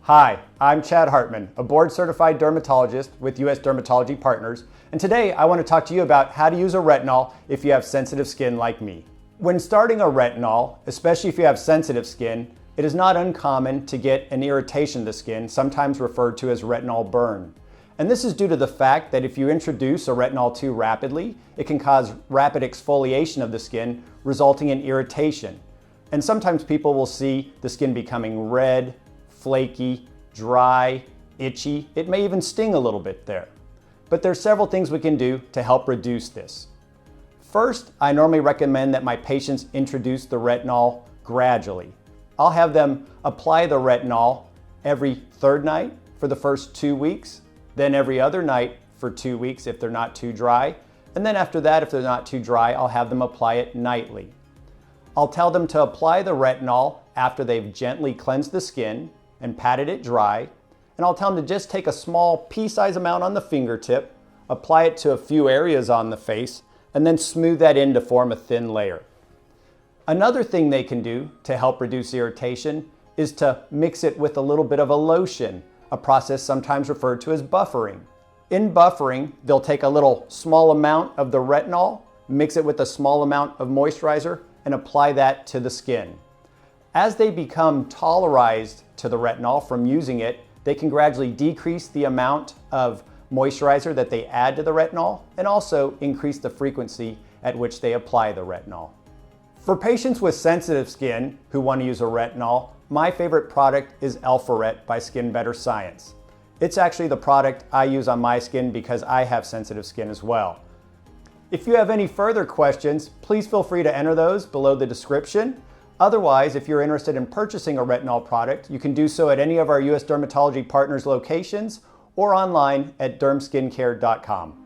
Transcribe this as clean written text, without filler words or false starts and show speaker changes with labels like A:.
A: Hi, I'm Chad Hartmann, a board-certified dermatologist with US Dermatology Partners, and today I want to talk to you about how to use a retinol if you have sensitive skin like me. When starting a retinol, especially if you have sensitive skin, it is not uncommon to get an irritation of the skin, sometimes referred to as retinol burn. And this is due to the fact that if you introduce a retinol too rapidly, it can cause rapid exfoliation of the skin, resulting in irritation. And sometimes people will see the skin becoming red, flaky, dry, itchy. It may even sting a little bit there. But there's several things we can do to help reduce this. First, I normally recommend that my patients introduce the retinol gradually. I'll have them apply the retinol every third night for the first 2 weeks, then every other night for 2 weeks if they're not too dry, and then after that, if they're not too dry, I'll have them apply it nightly. I'll tell them to apply the retinol after they've gently cleansed the skin and patted it dry, and I'll tell them to just take a small pea-sized amount on the fingertip, apply it to a few areas on the face, and then smooth that in to form a thin layer. Another thing they can do to help reduce irritation is to mix it with a little bit of a lotion, a process sometimes referred to as buffering. In buffering, they'll take a little small amount of the retinol, mix it with a small amount of moisturizer, and apply that to the skin. As they become tolerized to the retinol from using it, they can gradually decrease the amount of moisturizer that they add to the retinol and also increase the frequency at which they apply the retinol. For patients with sensitive skin who want to use a retinol, my favorite product is Alpharet by Skin Better Science. It's actually the product I use on my skin because I have sensitive skin as well. If you have any further questions, please feel free to enter those below the description. Otherwise, if you're interested in purchasing a retinol product, you can do so at any of our US Dermatology Partners locations or online at dermskincare.com.